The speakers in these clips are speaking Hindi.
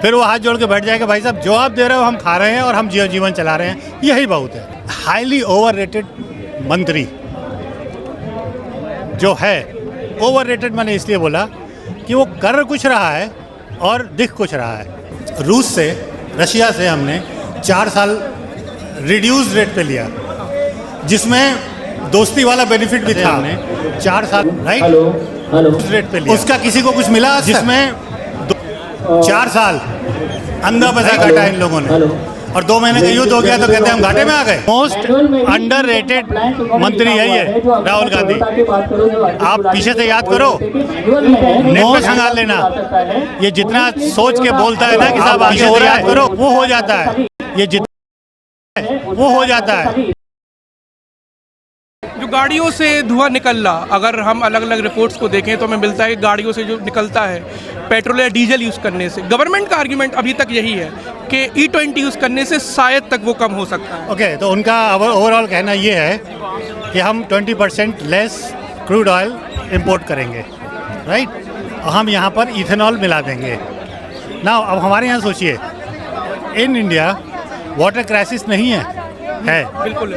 फिर वो हाथ जोड़ के बैठ जाएगा, भाई साहब जो आप दे रहे हो हम खा रहे हैं और हम जीवन चला रहे हैं, यही बहुत है। हाईली ओवररेटेड मंत्री जो है, ओवररेटेड मैंने इसलिए बोला कि वो कर कुछ रहा है और दिख कुछ रहा है। रूस से, रशिया से हमने 4 साल रिड्यूस रेट पे लिया, जिसमें दोस्ती वाला बेनिफिट भी था। हमने 4 साल राइट रेट पे लिया, उसका किसी को कुछ मिला? जिसमें 4 साल अंधा पैसा काटा इन लोगों ने, और 2 महीने का युद्ध हो गया तो कहते हैं हम घाटे में आ गए। मोस्ट अंडररेटेड मंत्री है ये राहुल गांधी। आप पीछे से याद करो, नेट पे खंगाल लेना, ये जितना सोच के बोलता है ना कि साहब आगे हो रहा है करो, वो हो जाता है। ये जितना वो हो जाता है। जो गाड़ियों से धुआं निकल रहा, अगर हम अलग अलग रिपोर्ट्स को देखें तो हमें मिलता है कि गाड़ियों से जो निकलता है पेट्रोल या डीजल यूज़ करने से, गवर्नमेंट का आर्ग्यूमेंट अभी तक यही है कि E20 यूज़ करने से शायद तक वो कम हो सकता है। ओके, तो उनका ओवरऑल कहना ये है कि हम 20% लेस क्रूड ऑयल इंपोर्ट करेंगे, राइट, और हम यहाँ पर इथेनॉल मिला देंगे ना। अब हमारे यहाँ सोचिए, इन इंडिया वाटर क्राइसिस नहीं है बिल्कुल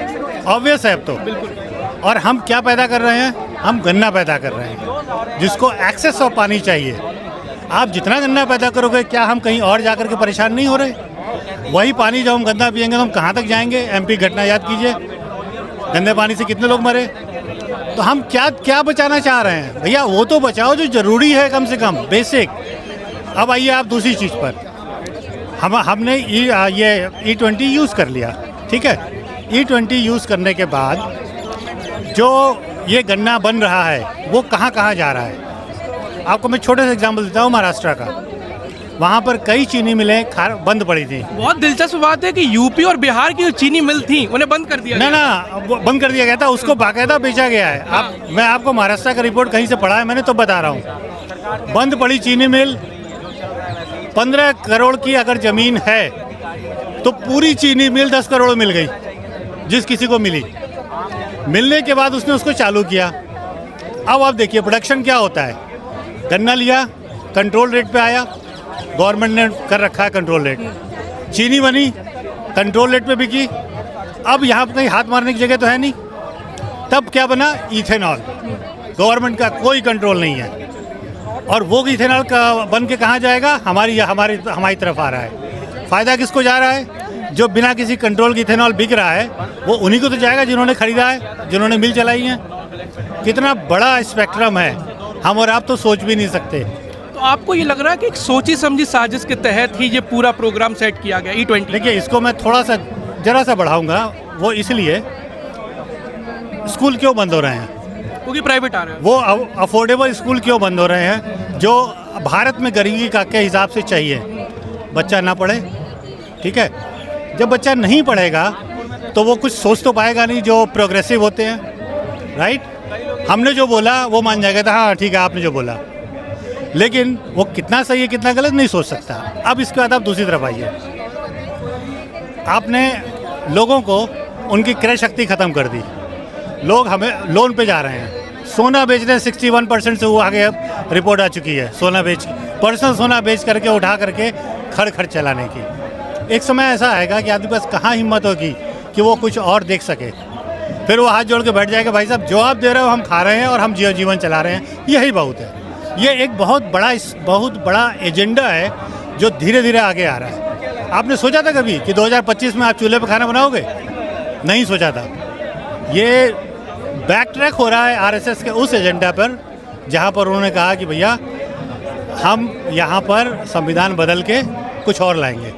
ऑब्वियस है अब तो। बिल्कुल। और हम क्या पैदा कर रहे हैं? हम गन्ना पैदा कर रहे हैं, जिसको एक्सेस ऑफ पानी चाहिए। आप जितना गन्ना पैदा करोगे, क्या हम कहीं और जा कर के परेशान नहीं हो रहे? वही पानी जब हम गंदा पियेंगे तो हम कहाँ तक जाएंगे? MP घटना याद कीजिए, गंदे पानी से कितने लोग मरे। तो हम क्या बचाना चाह रहे हैं? भैया वो तो बचाओ जो ज़रूरी है, कम से कम बेसिक। अब आइए आप दूसरी चीज़ पर, हमने ये E20 यूज़ कर लिया, ठीक है। E20 यूज़ करने के बाद जो ये गन्ना बन रहा है वो कहाँ कहाँ जा रहा है? आपको मैं छोटे से एग्जांपल देता हूँ, महाराष्ट्र का। वहाँ पर कई चीनी मिलें बंद पड़ी थी। बहुत दिलचस्प बात है कि यूपी और बिहार की जो चीनी मिल थी उन्हें बंद कर दिया ना बंद कर दिया गया था, उसको बाकायदा बेचा गया है। मैं आपको महाराष्ट्र का रिपोर्ट कहीं से पढ़ा है मैंने, तो बता रहा हूँ। बंद पड़ी चीनी मिल, 15 करोड़ की अगर ज़मीन है तो पूरी चीनी मिल 10 करोड़ मिल गई, जिस किसी को मिली। मिलने के बाद उसने उसको चालू किया। अब आप देखिए प्रोडक्शन क्या होता है। गन्ना लिया, कंट्रोल रेट पे आया, गवर्नमेंट ने कर रखा है कंट्रोल रेट। चीनी बनी, कंट्रोल रेट पे बिकी। अब यहाँ पर कहीं हाथ मारने की जगह तो है नहीं। तब क्या बना? इथेनॉल। गवर्नमेंट का कोई कंट्रोल नहीं है, और वो इथेनॉल का बन के कहाँ जाएगा? हमारी तरफ आ रहा है। फ़ायदा किसको जा रहा है? जो बिना किसी कंट्रोल के इथेनॉल बिक रहा है वो उन्हीं को तो जाएगा जिन्होंने खरीदा है, जिन्होंने मिल चलाई है। कितना बड़ा स्पेक्ट्रम है, हम और आप तो सोच भी नहीं सकते। तो आपको ये लग रहा है कि एक सोची समझी साजिश के तहत ही ये पूरा प्रोग्राम सेट किया गया E20? देखिए, इसको मैं थोड़ा सा जरा सा बढ़ाऊंगा। वो इसलिए, स्कूल क्यों बंद हो रहे हैं? क्योंकि प्राइवेट आ रहे हैं। वो अफोर्डेबल स्कूल क्यों बंद हो रहे हैं? जो भारत में गरीबी का के हिसाब से चाहिए। बच्चा ना पढ़े, ठीक है। जब बच्चा नहीं पढ़ेगा तो वो कुछ सोच तो पाएगा नहीं, जो प्रोग्रेसिव होते हैं, राइट। हमने जो बोला वो मान जाएगा था, हाँ ठीक है आपने जो बोला, लेकिन वो कितना सही है कितना गलत नहीं सोच सकता। अब इसके बाद आप दूसरी तरफ आइए। आपने लोगों को उनकी क्रय शक्ति ख़त्म कर दी। लोग हमें लोन पे जा रहे हैं। सोना बेच रहे हैं, 61% से वो आगे अब रिपोर्ट आ चुकी है। सोना पर्सनल सोना बेच करके उठा करके खर्च चलाने की। एक समय ऐसा आएगा कि आदमी पास कहाँ हिम्मत होगी कि वो कुछ और देख सके। फिर वो हाथ जोड़ के बैठ जाएगा, भाई साहब जो आप दे रहे हो हम खा रहे हैं और हम जीवन चला रहे हैं, यही बहुत है। ये एक बहुत बड़ा एजेंडा है जो धीरे धीरे आगे आ रहा है। आपने सोचा था कभी कि 2025 में आप चूल्हे पर खाना बनाओगे? नहीं सोचा था। ये बैक ट्रैक हो रहा है RSS के उस एजेंडा पर, जहाँ पर उन्होंने कहा कि भैया हम यहाँ पर संविधान बदल के कुछ और लाएंगे।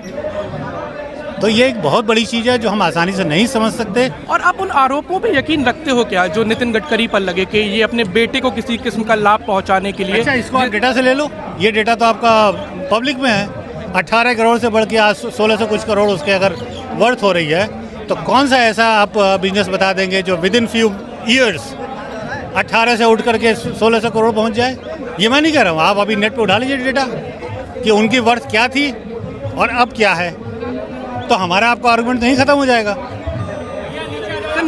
तो ये एक बहुत बड़ी चीज़ है जो हम आसानी से नहीं समझ सकते। और आप उन आरोपों पे यकीन रखते हो क्या जो नितिन गडकरी पर लगे कि ये अपने बेटे को किसी किस्म का लाभ पहुंचाने के लिए? अच्छा, इसको आप डेटा से ले लो। ये डेटा तो आपका पब्लिक में है। 18 करोड़ से बढ़ के आज 1600 कुछ करोड़ उसके अगर वर्थ हो रही है, तो कौन सा ऐसा आप बिजनेस बता देंगे जो विद इन फ्यू ईयर्स 18 से उठ करके 1600 करोड़ पहुँच जाए? ये मैं नहीं कह रहा हूँ, आप अभी नेट पर उठा लीजिए डेटा कि उनकी वर्थ क्या थी और अब क्या है, तो हमारा आपका आर्गुमेंट नहीं खत्म हो जाएगा।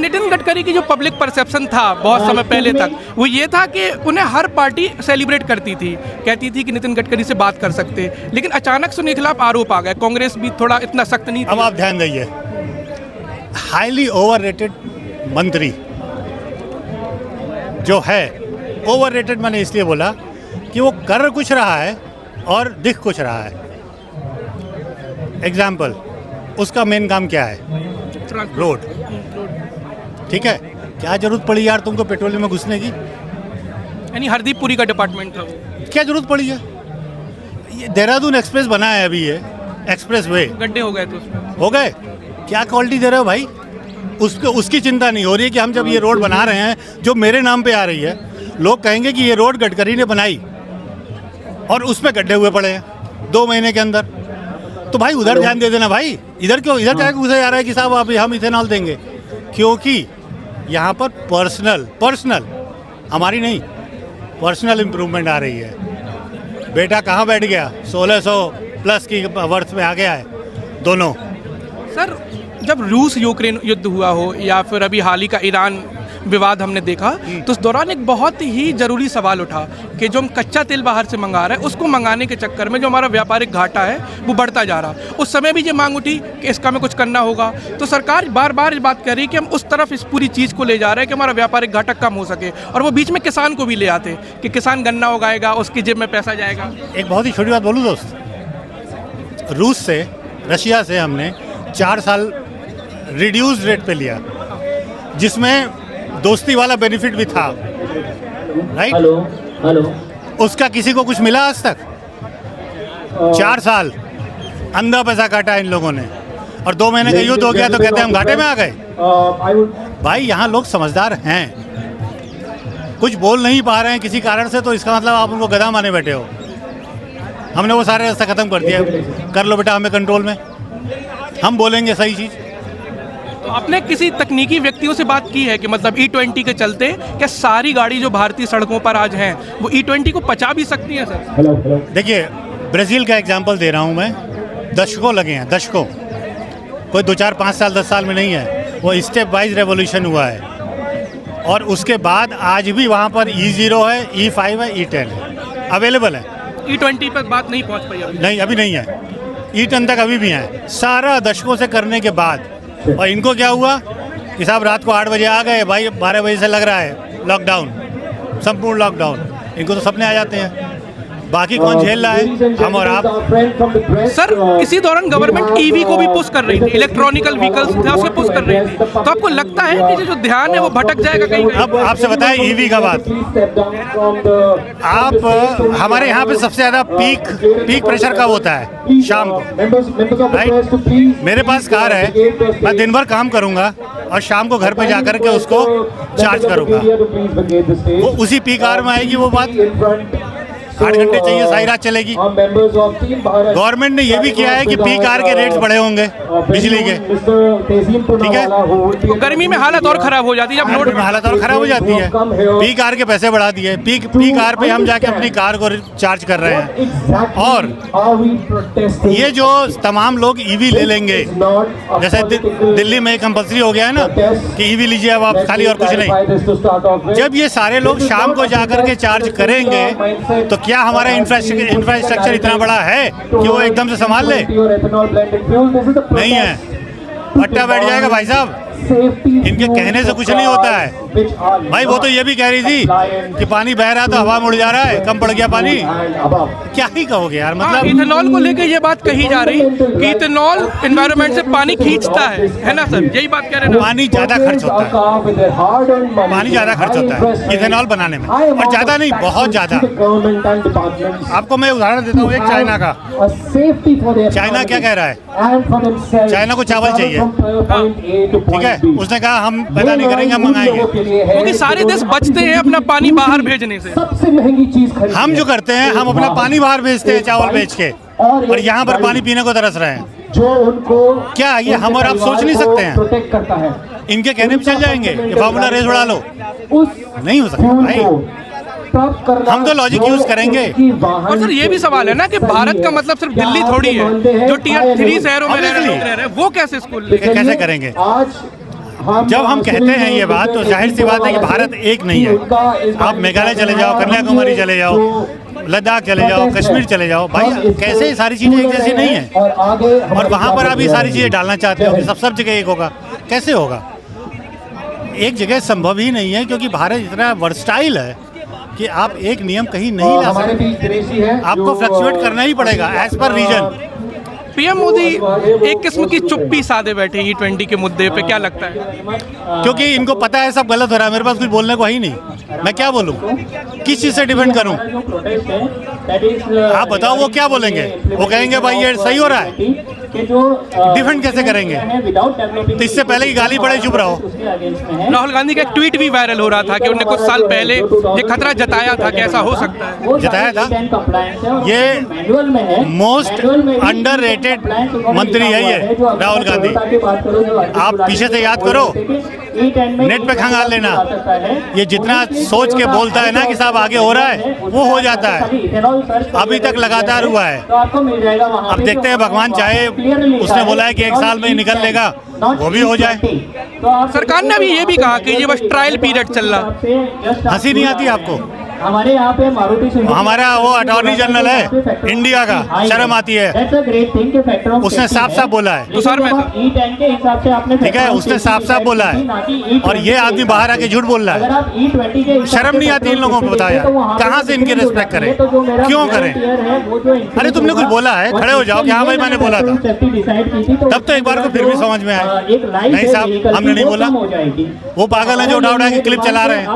नितिन गडकरी की जो पब्लिक परसेप्शन था बहुत समय पहले तक, वो ये था कि उन्हें हर पार्टी सेलिब्रेट करती थी, कहती थी कि नितिन गडकरी से बात कर सकते, लेकिन अचानक से उनके खिलाफ आरोप आ गए। कांग्रेस भी थोड़ा इतना सख्त नहीं अब थी। आप ध्यान दीजिए, हाईली ओवररेटेड मंत्री जो है, ओवररेटेड मैंने इसलिए बोला कि वो कर कुछ रहा है और दिख कुछ रहा है। एग्जाम्पल, उसका मेन काम क्या है? रोड। ठीक है, क्या जरूरत पड़ी यार तुमको पेट्रोलियम में घुसने की? यानी हरदीपपुरी का डिपार्टमेंट था वो। क्या जरूरत पड़ी है? ये देहरादून एक्सप्रेस बना है अभी, ये एक्सप्रेस वे, गड्ढे हो गए थे उसमें। हो गए। क्या क्वालिटी दे रहे हो भाई? उसकी चिंता नहीं हो रही है कि हम जब ये रोड बना रहे हैं जो मेरे नाम पे आ रही है, लोग कहेंगे कि ये रोड गडकरी ने बनाई और उस पे गड्ढे हुए पड़े हैं 2 महीने के अंदर। तो भाई उधर ध्यान दे देना भाई, इधर क्यों, इधर क्या घुसे जा रहा है कि साहब अभी हम इथेनॉल देंगे? क्योंकि यहाँ पर पर्सनल हमारी नहीं, पर्सनल इम्प्रूवमेंट आ रही है। बेटा कहाँ बैठ गया? 1600 प्लस की वर्थ में आ गया है दोनों। सर, जब रूस यूक्रेन युद्ध हुआ हो या फिर अभी हाल ही का ईरान विवाद हमने देखा, तो उस दौरान एक बहुत ही ज़रूरी सवाल उठा कि जो हम कच्चा तेल बाहर से मंगा रहे हैं, उसको मंगाने के चक्कर में जो हमारा व्यापारिक घाटा है वो बढ़ता जा रहा। उस समय भी ये मांग उठी कि इसका हमें कुछ करना होगा। तो सरकार बार बार इस बात कर रही है कि हम उस तरफ इस पूरी चीज़ को ले जा रहे हैं कि हमारा व्यापारिक घाटा कम हो सके, और वो बीच में किसान को भी ले आते कि किसान गन्ना उगाएगा, उसकी जेब में पैसा जाएगा। एक बहुत ही छोटी बात बोलूँ दोस्त, रूस से, रशिया से हमने 4 साल रिड्यूस रेट पे लिया, जिसमें दोस्ती वाला बेनिफिट भी था, राइट? हेलो, उसका किसी को कुछ मिला आज तक? 4 साल अंधा पैसा काटा इन लोगों ने, और 2 महीने का युद्ध हो गया तो कहते हैं हम घाटे में आ गए। भाई यहाँ लोग समझदार हैं, कुछ बोल नहीं पा रहे हैं किसी कारण से, तो इसका मतलब आप उनको गधा माने बैठे हो। हमने वो सारे रास्ता खत्म कर दिया, कर लो बेटा हमें कंट्रोल में, हम बोलेंगे सही चीज़। तो आपने किसी तकनीकी व्यक्तियों से बात की है कि मतलब E20 के चलते क्या सारी गाड़ी जो भारतीय सड़कों पर आज हैं वो E20 को पचा भी सकती हैं? सर देखिए, ब्राज़ील का एग्जांपल दे रहा हूँ मैं, दशकों लगे हैं, दशकों, कोई 2, 4, 5 साल 10 साल में नहीं है, वो स्टेप वाइज रेवोल्यूशन हुआ है, और उसके बाद आज भी वहाँ पर E0 है, E5 है, E10 है, अवेलेबल है। E20 पर बात नहीं पहुँच पाई अभी? नहीं, अभी नहीं है, E10 तक अभी भी है, सारा दशकों से करने के बाद। और इनको क्या हुआ कि साहब रात को 8 बजे आ गए भाई, 12 बजे से लग रहा है लॉकडाउन, संपूर्ण लॉकडाउन, इनको तो सपने आ जाते हैं, बाकी कौन झेल रहा है? हम और आप। सर, इसी दौरान गवर्नमेंट ईवी को भी पुश कर रही थी, इलेक्ट्रॉनिकल व्हीकल्स थे उसको पुश कर रही थी, तो आपको लगता है कि जो ध्यान है वो भटक जाएगा कहीं? अब आपसे बताएं ईवी का बात, आप हमारे यहाँ पे सबसे ज़्यादा पीक प्रेशर कब होता है? शाम को, राइट? मेरे पास कार है, मैं दिन भर काम करूँगा और शाम को घर पे जाकर के उसको चार्ज करूँगा, वो उसी पीक आवर में आएगी वो बात। 8 घंटे चाहिए, सारी रात चलेगी। गवर्नमेंट ने ये भी किया है कि पीक आवर के रेट्स बढ़े होंगे बिजली के, ठीक है? तो गर्मी में हालत और खराब हो जाती है, जब लोड में हालत और खराब हो जाती है। पीक आवर के पैसे बढ़ा दिए, पीक आवर पे हम जाके अपनी कार को चार्ज कर रहे हैं। और ये जो तमाम लोग ईवी ले लेंगे, जैसे दिल्ली में कंपल्सरी हो गया है ना कि ईवी लीजिए अब आप, खाली और कुछ नहीं। जब ये सारे लोग शाम को जाकर के चार्ज करेंगे तो क्या हमारा इंफ्रास्ट्रक्चर इतना बड़ा है कि वो एकदम से संभाल ले? नहीं है, पट्टा बैठ जाएगा भाई साहब। इनके कहने से कुछ नहीं होता है भाई। वो तो ये भी कह रही थी कि पानी बह रहा था, हवा में उड़ जा रहा है, कम पड़ गया पानी। क्या ही कहोगे यार, मतलब इथेनॉल को लेके ये बात कही जा रही कि इथेनॉल एनवायरनमेंट से पानी खींचता है ना सर? यही बात कह रहे हैं। पानी ज़्यादा खर्च होता है, पानी ज़्यादा खर्च होता है इथेनॉल बनाने में, और ज़्यादा नहीं, बहुत ज़्यादा। आपको मैं उदाहरण देता हूँ एक चाइना का। चाइना क्या कह रहा है? चाइना को चावल चाहिए, ठीक है? उसने कहा हम पैदा नहीं करेंगे, हम मंगाएंगे, क्योंकि सारे देश बचते हैं अपना पानी बाहर भेजने से। सबसे महंगी चीज हम जो करते हैं, हम अपना पानी बाहर भेजते हैं चावल बेच के, और यहाँ पर पानी पीने को तरस रहे हैं। जो उनको क्या ये हम और आप सोच नहीं सकते हैं? प्रोटेक्ट करता है। इनके कहने पे चल जाएंगे कि फार्मूला रेस उड़ा लो? नहीं हो सकता भाई, हम तो लॉजिक यूज करेंगे। और सर ये भी सवाल है ना कि भारत का मतलब सिर्फ दिल्ली थोड़ी है, जो Tier 3 शहरों में रह रहे हैं वो कैसे स्कूल कैसे करेंगे? जब हम कहते हैं ये बात तो जाहिर सी बात है कि भारत एक नहीं है। आप मेघालय चले जाओ, कन्याकुमारी चले जाओ, लद्दाख चले जाओ, कश्मीर चले जाओ, भाई कैसे ये सारी चीज़ें एक जैसी नहीं है। और वहाँ पर आप ये सारी चीज़ें डालना चाहते हो कि सब जगह एक होगा, कैसे होगा? एक जगह संभव ही नहीं है, क्योंकि भारत इतना वर्सटाइल है कि आप एक नियम कहीं नहीं ला सकते। आपको फ्लक्चुएट करना ही पड़ेगा as per reason. PM Modi एक किस्म की चुप्पी साधे बैठे E20 के मुद्दे पे, क्या लगता है? क्योंकि इनको पता है सब गलत हो रहा है, मेरे पास कुछ बोलने को है ही नहीं। मैं क्या बोलूं, किस चीज़ से डिपेंड करूं? आप बताओ वो क्या बोलेंगे? वो कहेंगे भाई ये सही हो रहा है, डिफेंड कैसे करेंगे? तो इससे पहले की गाली पड़े चुप रहो। राहुल गांधी का एक ट्वीट भी वायरल हो रहा था कि उन्होंने कुछ साल पहले ये खतरा जताया था कि ऐसा हो सकता है। जताया था। ये मोस्ट अंडररेटेड मंत्री है ये राहुल गांधी। आप पीछे से याद करो, नेट पे खंगाल लेना, ये जितना सोच के बोलता है ना कि साहब आगे हो रहा है, वो हो जाता है। अभी तक लगातार हुआ है। अब देखते हैं, भगवान चाहे, उसने बोला है कि 1 साल में ही निकल लेगा, वो भी हो जाए। सरकार ने अभी ये भी कहा कि ये बस ट्रायल पीरियड चल रहा। हंसी नहीं आती आपको? हमारे यहाँ पे मारुति सुजुकी, हमारा वो अटॉर्नी जनरल है इंडिया का, शर्म आती है। उसने साफ साफ बोला है, तुषार मेहता, ठीक है, उसने साफ साफ बोला है। और ये आदमी बाहर आके झूठ बोल रहा है। शर्म नहीं आती इन लोगों को? बताया कहाँ से इनकी रिस्पेक्ट करें, क्यों करें? अरे तुमने कुछ बोला है, खड़े हो जाओ कि हाँ भाई मैंने बोला था, तब तो एक बार को फिर भी समझ में आया। नहीं साहब, हमने नहीं बोला। वो पागल है जो उठा के क्लिप चला रहे हैं।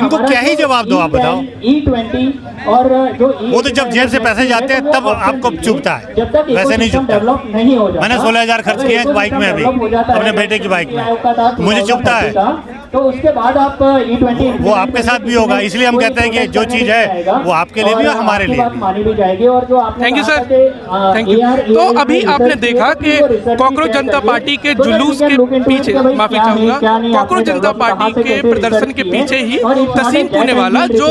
इनको क्या ही जवाब दो, आप बताओ। E20 और जो वो तो जब जेब से पैसे जाते हैं तब आपको चुभता है, वैसे नहीं चुभता। मैंने 16,000 खर्च किए एक बाइक में, अभी अपने बेटे की बाइक में, मुझे चुभता है। तो उसके बाद आप E20 वो आपके साथ भी होगा, इसलिए हम कहते हैं कि जो चीज़ है वो आपके लिए भी और हमारे लिए भी। मानी भी जाएगी। और जो आपने thank you sir, thank you. तो अभी आपने देखा कि कॉकरोच जनता पार्टी के जुलूस के पीछे, माफी चाहूंगा, कॉकरोच जनता पार्टी के प्रदर्शन के पीछे ही तसीम पूनेवाला, जो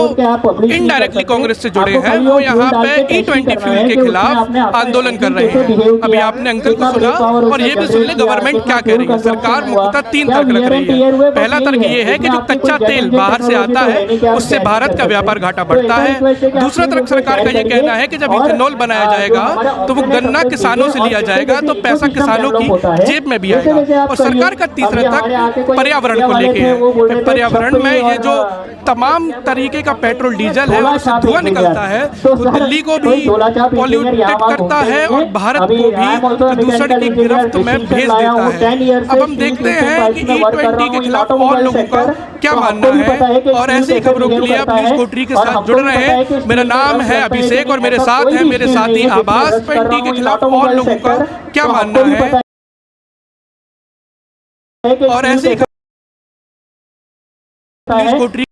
इनडायरेक्टली कांग्रेस से जुड़े हैं, वो यहाँ पे E20 फ्यूल के खिलाफ आंदोलन कर रहे हैं। अभी आपने अंकल को सुना, और ये भी सुन ले गवर्नमेंट क्या कह रही है। सरकार मुख्यतः 3 तर्क लग रही है। पहला तर्क ये है कि जो कच्चा तेल बाहर से आता है उससे भारत का व्यापार घाटा बढ़ता है। दूसरा तर्क सरकार का ये कहना है कि जब इथेनॉल बनाया जाएगा तो वो गन्ना किसानों से लिया जाएगा, तो पैसा किसानों की जेब में भी आएगा। और सरकार का तीसरा तर्क पर्यावरण को लेके है। पर्यावरण में ये जो तमाम तरीके का पेट्रोल डीजल है उससे धुआं निकलता है, वो दिल्ली को भी पॉल्यूटेड करता है और भारत को भी प्रदूषण की गिरफ्त में भेज देता है। अब हम देखते हैं कि E20 के खिलाफ और लोगों का क्या मानना है, और ऐसी खबरों के लिए आप न्यूज़ कोटरी के साथ जुड़ रहे हैं। मेरा नाम है अभिषेक और मेरे साथ है मेरे साथी आभास। E20 के खिलाफ और लोगों का क्या मानना है, और ऐसी न्यूज़ कोटरी